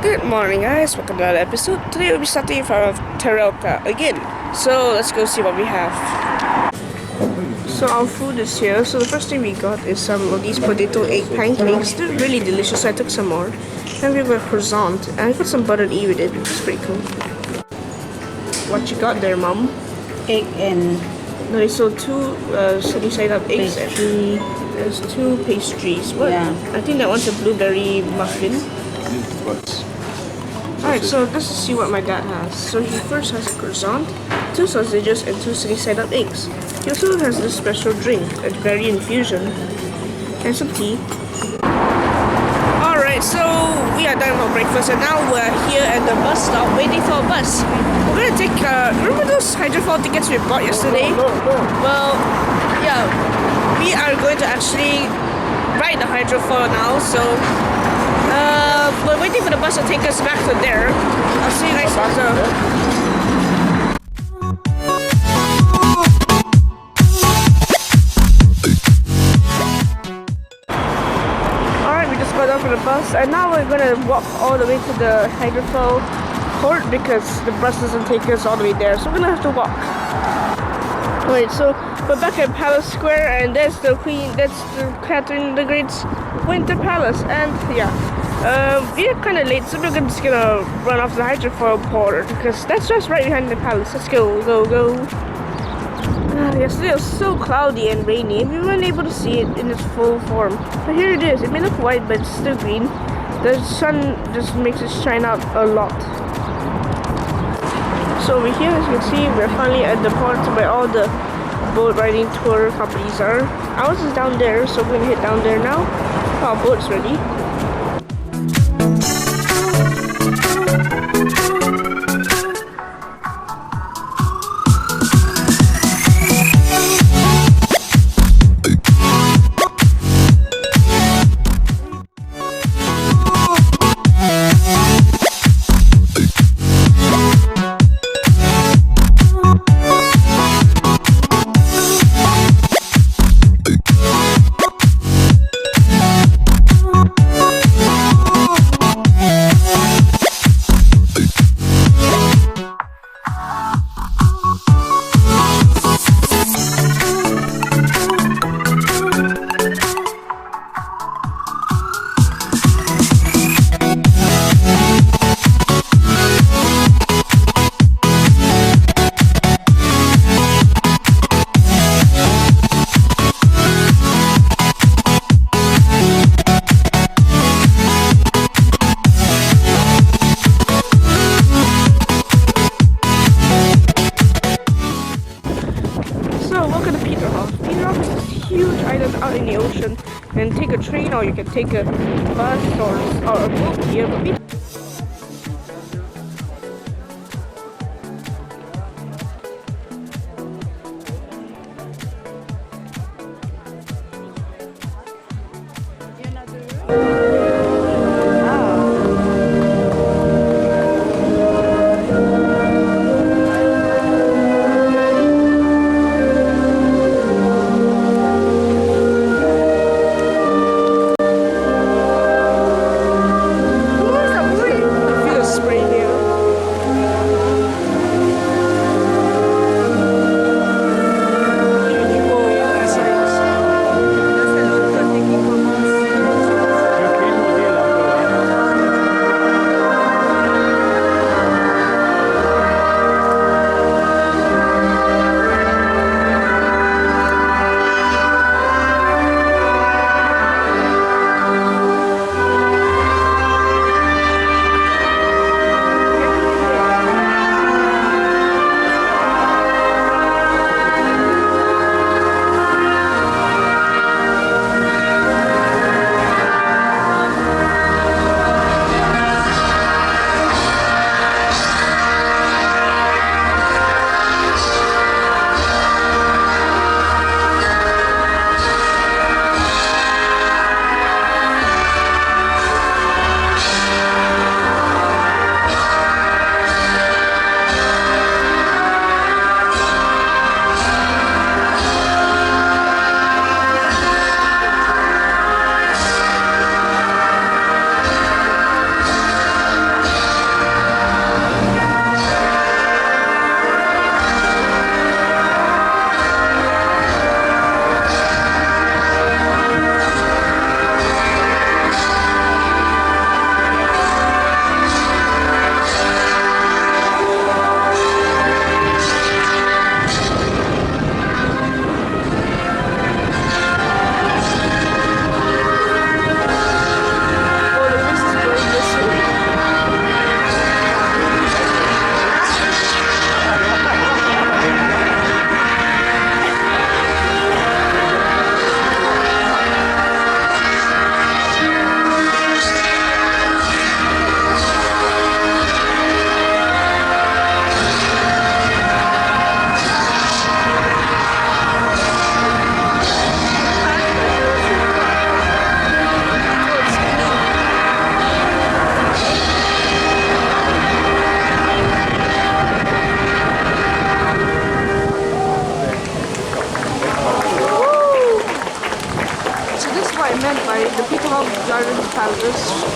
Good morning, guys. Welcome to another episode. Today we'll be starting in front of Terelka again. So let's go see what we have. So our food is here. So the first thing we got is some of these potato egg pancakes. They're really delicious, so I took some more. Then we got croissant, and I got some buttered E with it, which is pretty cool. What you got there, Mom? Egg and No, so two sunny side up eggs. pastry. There's two pastries. What? Yeah. I think that one's a blueberry muffin. Alright, so let's see what my dad has. So he first has a croissant, two sausages, and two sunny side up eggs. He also has this special drink, a berry infusion, and some tea. Alright, so we are done with our breakfast, and now we're here at the bus stop waiting for a bus. We're gonna take, remember those hydrofoil tickets we bought yesterday? Well, yeah, we are going to actually ride the hydrofoil now, so we're waiting for the bus to take us back to there. I'll see you guys later. Alright, we just got off of the bus and now we're gonna walk all the way to the hydrofoil court because the bus doesn't take us all the way there, so we're gonna have to walk. Alright, so we're back at Palace Square and that's the Queen, that's the Catherine the Great's Winter Palace, and yeah. We're kind of late, so we're just gonna run off the hydrofoil port because that's just right behind the palace. Let's go, go, go. Yesterday it was so cloudy and rainy, we weren't able to see it in its full form. But here it is. It may look white, but it's still green. The sun just makes it shine out a lot. So over here, as you can see, we're finally at the port where all the boat riding tour companies are. Ours is down there, so we're gonna head down there now. Our boat's ready. Welcome to Peterhof. Peterhof is this huge island out in the ocean, and take a train or you can take a bus or a boat here. But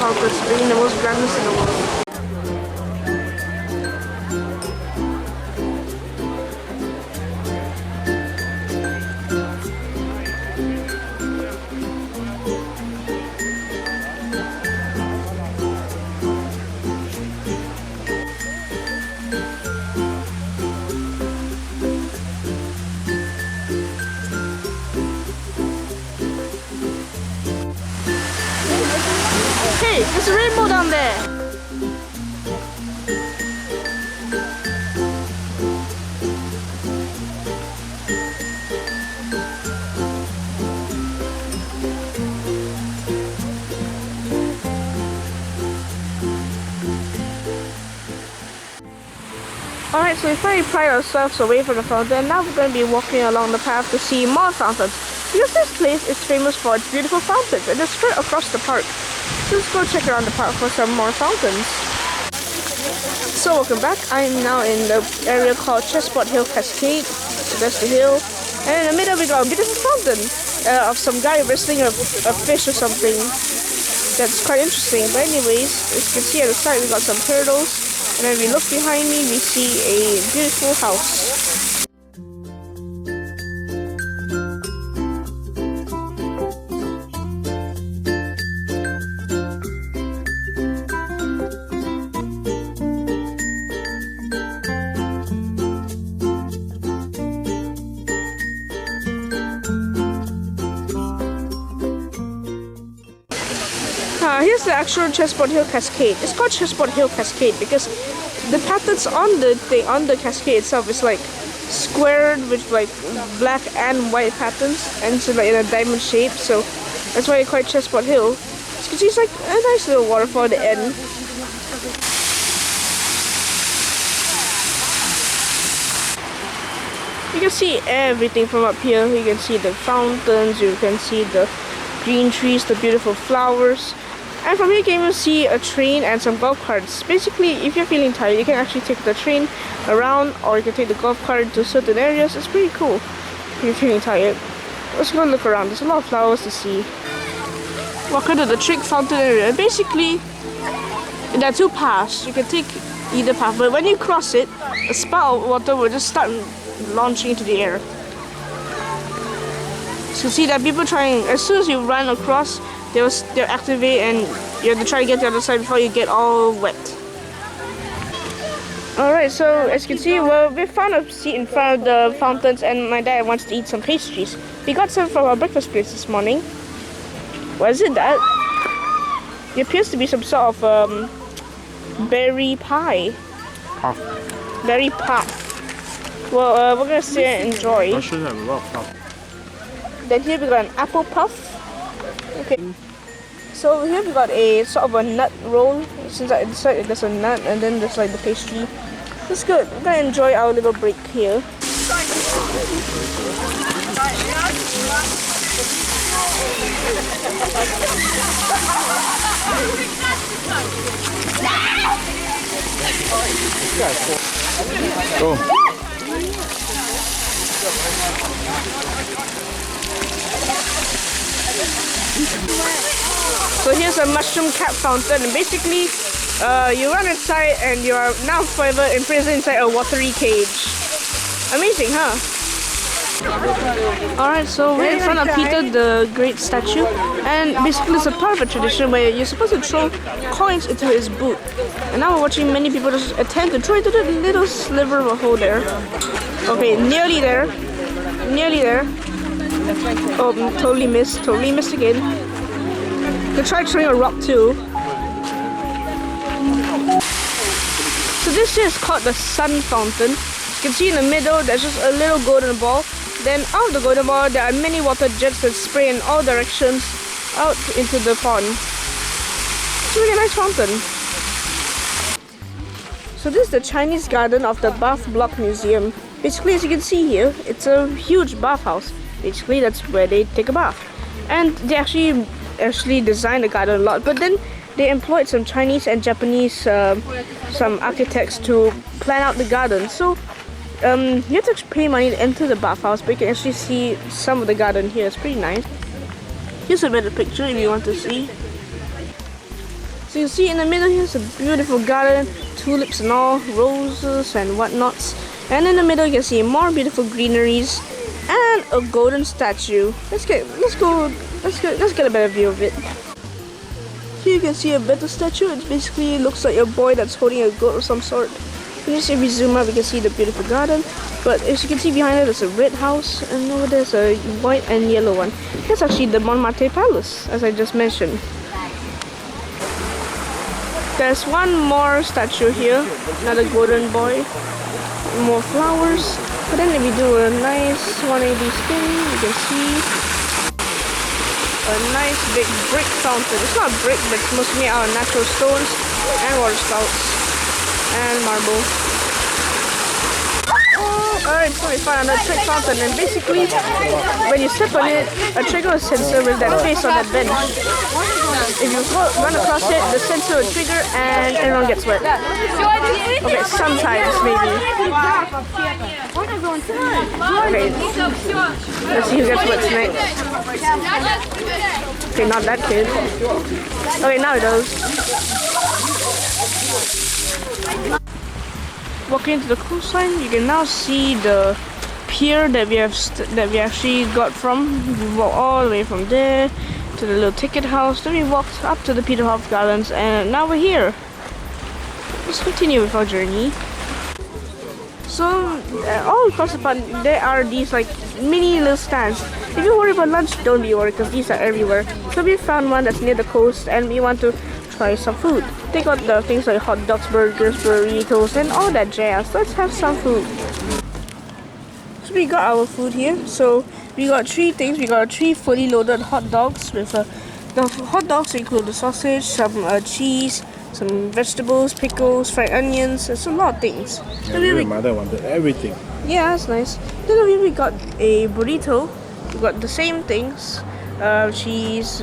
fountains being the most grandest in the world. Hey, there's a rainbow down there. Alright, so we finally pried ourselves away from the fountain. Now we're going to be walking along the path to see more fountains. Because this place is famous for its beautiful fountains and it's straight across the park. So let's go check around the park for some more fountains. So welcome back. I'm now in the area called Chestnut Hill Cascade. So that's the hill. And in the middle we got a beautiful fountain of some guy wrestling a fish or something. That's quite interesting. But anyways, as you can see at the side we got some turtles. And then we look behind me, we see a beautiful house. Here's the actual Chestnut Hill Cascade. It's called Chestnut Hill Cascade because the patterns on the cascade itself is like squared with like black and white patterns, and it's like in a diamond shape. So that's why it's called Chestnut Hill. As you can see, it's like a nice little waterfall at the end. You can see everything from up here. You can see the fountains. You can see the green trees, the beautiful flowers. And from here you can even see a train and some golf carts. Basically, if you're feeling tired, you can actually take the train around or you can take the golf cart to certain areas. It's pretty cool if you're feeling tired. Let's go look around. There's a lot of flowers to see. Walk into the trick fountain area. Basically, there are two paths. You can take either path, but when you cross it, a spout of water will just start launching into the air. So you see that people trying, as soon as you run across, they'll activate and you have to try to get to the other side before you get all wet. Alright, so as you can see, well, we found a seat in front of the fountains and my dad wants to eat some pastries. We got some from our breakfast place this morning. What is it, Dad? It appears to be some sort of berry pie. Puff. Berry puff. Well, we're gonna sit and enjoy. I should have a lot of puff. Then here we got an apple puff. Okay. So over here we got a sort of a nut roll. Since I decided there's a nut and then there's like the pastry. It's good. We're gonna enjoy our little break here. Go. So here's a mushroom cap fountain, and basically you run inside and you are now forever imprisoned inside a watery cage. Amazing, huh? Alright, so we're in front of Peter the Great statue, and basically it's a part of a tradition where you're supposed to throw coins into his boot. And now we're watching many people just attempt to throw into the little sliver of a hole there. Okay, nearly there. Nearly there. Oh, totally missed again. You try throwing a rock too. So this here is called the Sun Fountain. You can see in the middle there's just a little golden ball. Then out of the golden ball there are many water jets that spray in all directions out into the pond. It's a really nice fountain. So this is the Chinese garden of the Bath Block Museum. Basically, as you can see here, it's a huge bathhouse. Basically, that's where they take a bath. And they actually designed the garden a lot, but then they employed some Chinese and Japanese some architects to plan out the garden. So you have to pay money to enter the bathhouse, but you can actually see some of the garden here. It's pretty nice. Here's a better picture if you want to see. So you see in the middle here's a beautiful garden, tulips and all, roses and whatnots. And in the middle you can see more beautiful greeneries and a golden statue. Let's get a better view of it. Here you can see a better statue. It basically looks like a boy that's holding a goat of some sort. And just if we zoom out, we can see the beautiful garden. But as you can see behind it, there's a red house, and over there's a white and yellow one. That's actually the Montmartre Palace, as I just mentioned. There's one more statue here, another golden boy, more flowers. But then if we do a nice 180 spin, you can see a nice big brick fountain. It's not brick, but it's mostly made out of natural stones and water spouts and marble. Alright, so we found another trick fountain, and basically when you step on it, a trigger will sensor with that face on that bench. If you run across it, the sensor will trigger and everyone gets wet. Okay, sometimes maybe. Okay, let's see who gets wet next. Okay, not that kid. Okay, now it does. Walking into the coastline, you can now see the pier that we actually got from. We walked all the way from there to the little ticket house. Then we walked up to the Peterhof Gardens, and now we're here. Let's continue with our journey. So all across the park there are these like mini little stands. If you worry about lunch, don't be worried because these are everywhere. So we found one that's near the coast, and we want to try some food. They got the things like hot dogs, burgers, burritos, and all that jazz. Let's have some food. So we got our food here. So we got three things. We got three fully loaded hot dogs with the hot dogs include the sausage, some cheese, some vegetables, pickles, fried onions. There's a lot of things. Yeah, my mother wanted everything. Yeah, that's nice. Then we got a burrito. We got the same things, cheese,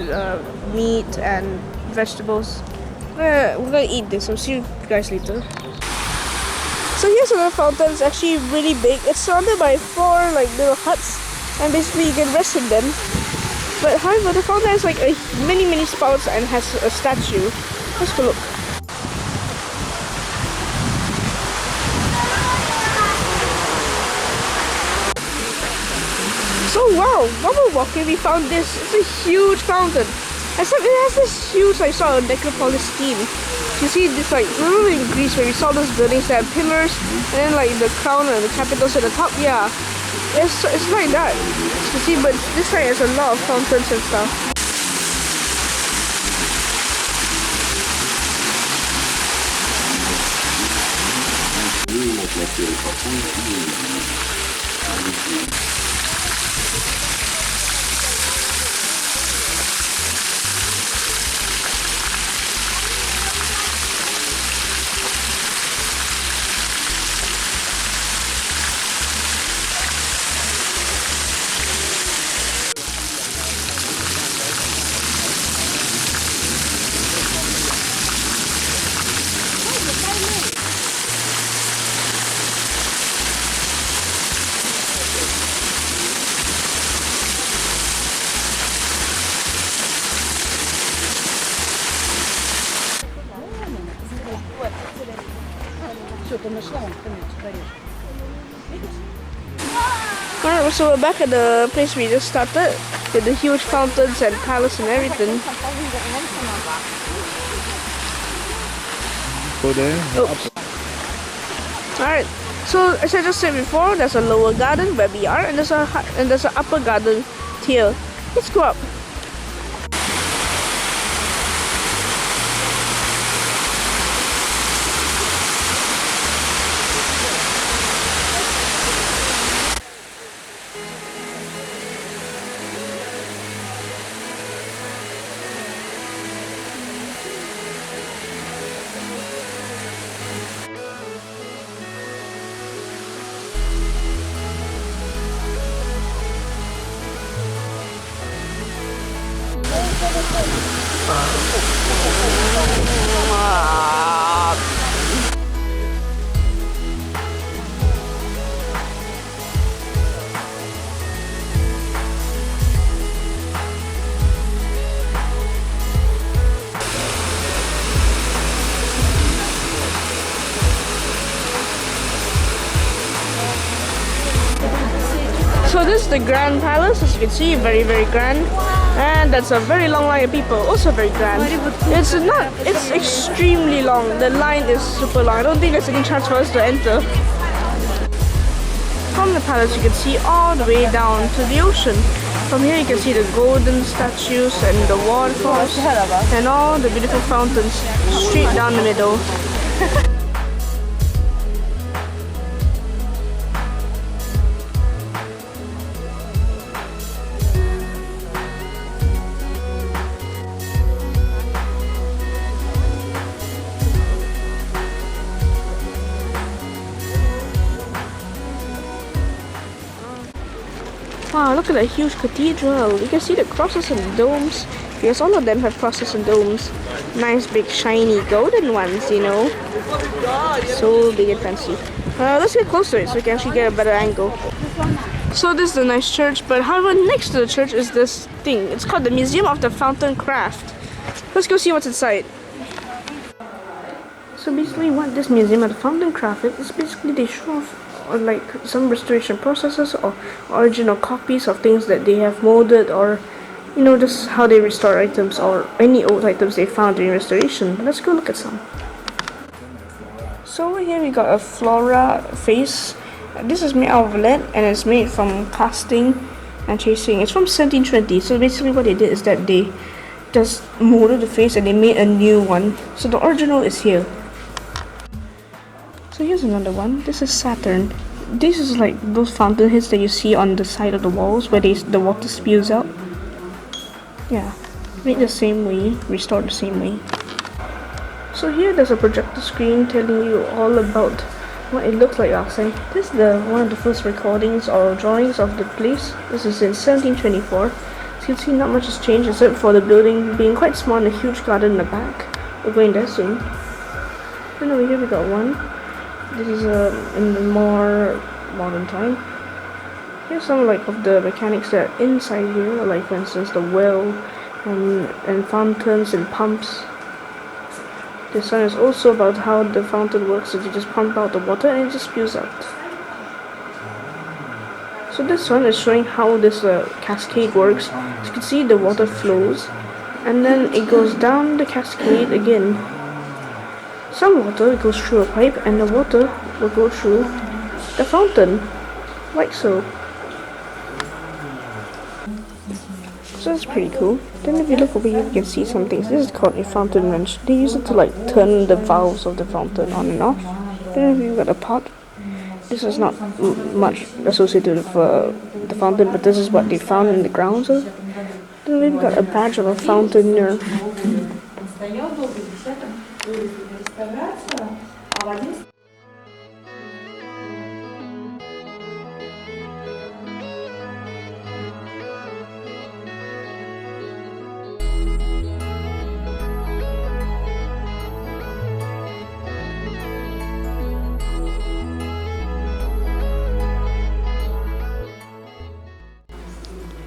meat, and vegetables. We're gonna eat this. I'll see you guys later. So here's another fountain. It's actually really big. It's surrounded by 4 like little huts, and basically you can rest in them. But however, the fountain has like many spouts and has a statue. Let's go look. So wow, while we're walking, we found this. It's a huge fountain. Except it has this huge, I saw a necropolis theme. You see this like, remember in Greece where we saw those buildings that have pillars and then like the crown and the capitals at the top? Yeah, it's like that. You see, but this side has a lot of fountains and stuff. Alright, so we're back at the place we just started with the huge fountains and palace and everything. Go there. Alright, so as I just said before, there's a lower garden where we are, and there's an upper garden here. Let's go up. this is the Grand Palace, as you can see, very grand. And that's a very long line of people, also very grand. It's extremely long. The line is super long. I don't think there's any chance for us to enter. From the palace, you can see all the way down to the ocean. From here, you can see the golden statues and the waterfalls and all the beautiful fountains straight down the middle. Wow, look at that huge cathedral. You can see the crosses and domes. Because all of them have crosses and domes. Nice big shiny golden ones, you know. So big and fancy. Let's get close to it so we can actually get a better angle. So this is a nice church, but however next to the church is this thing. It's called the Museum of the Fountain Craft. Let's go see what's inside. So basically what this Museum of the Fountain Craft is basically they show off like some restoration processes or original copies of things that they have molded, or you know, just how they restore items or any old items they found during restoration. Let's go look at some. So over here we got a flora vase. This is made out of lead and it's made from casting and chasing. It's from 1720. So basically what they did is that they just molded the vase and they made a new one. So the original is here. So here's another one. This is Saturn. This is like those fountainheads that you see on the side of the walls where the water spews out. Yeah, made the same way, restored the same way. So here there's a projector screen telling you all about what it looks like outside. This is one of the first recordings or drawings of the place. This is in 1724. As you can see, not much has changed except for the building being quite small and a huge garden in the back. We're going there soon. And over here we got one. This is in the more modern time. Here's some like of the mechanics that are inside here, like for instance the well and fountains and pumps. This one is also about how the fountain works. So you just pump out the water and it just spews out. So this one is showing how this cascade works. As you can see, the water flows and then it goes down the cascade again. Some water goes through a pipe and the water will go through the fountain, like so. So that's pretty cool. Then if you look over here, you can see some things. This is called a fountain wrench. They use it to like turn the valves of the fountain on and off. Then we've got a pot. This is not much associated with the fountain, but this is what they found in the ground. So then we've got a badge of a fountaineer.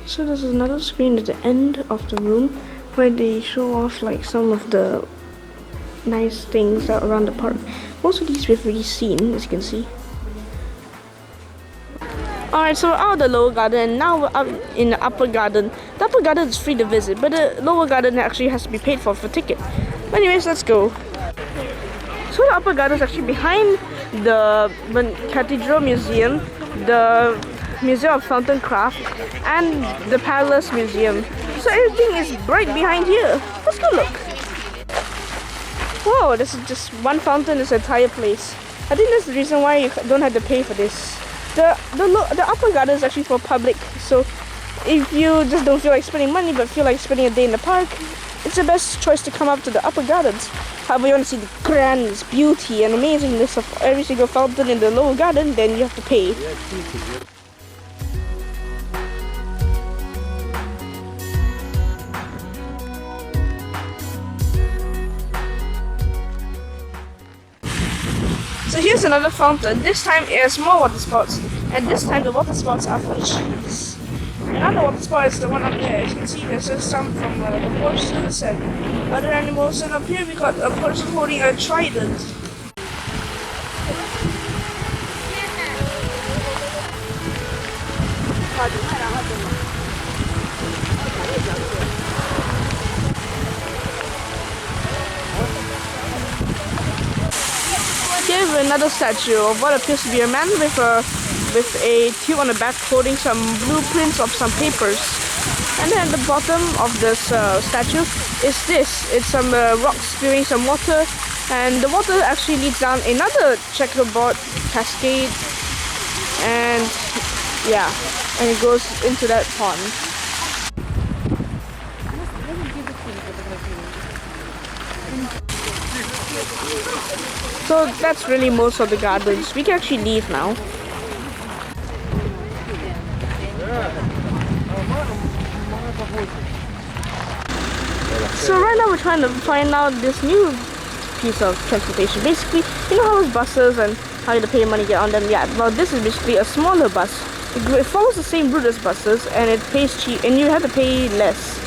So there's another screen at the end of the room where they show off like some of the nice things that are around the park. Most of these we've already seen, as you can see. Alright, so we're out of the lower garden and now we're up in the upper garden. The upper garden is free to visit, but the lower garden actually has to be paid for ticket. But anyways, let's go. So the upper garden is actually behind the Cathedral Museum, the Museum of Fountain Craft, and the Palace Museum. So everything is right behind here. Let's go look. Whoa, this is just one fountain in this entire place. I think that's the reason why you don't have to pay for this. The upper garden is actually for public, so if you just don't feel like spending money but feel like spending a day in the park, it's the best choice to come up to the upper gardens. However, you want to see the grandness, beauty and amazingness of every single fountain in the lower garden, then you have to pay. So here's another fountain. This time it has more water spots, and this time the water spots are for cheese. Another water spot is the one up there. As you can see, there's just some from the horses and other animals. And up here we got a person holding a trident. Here we have another statue of what appears to be a man with a tube on the back holding some blueprints of some papers. And then at the bottom of this statue is this. It's some rocks spewing some water, and the water actually leads down another checkerboard cascade, and yeah, and it goes into that pond. So that's really most of the gardens. We can actually leave now. So right now we're trying to find out this new piece of transportation. Basically, you know how those buses and how you have to pay money to get on them? Yeah, well this is basically a smaller bus. It follows the same route as buses and it pays cheap and you have to pay less.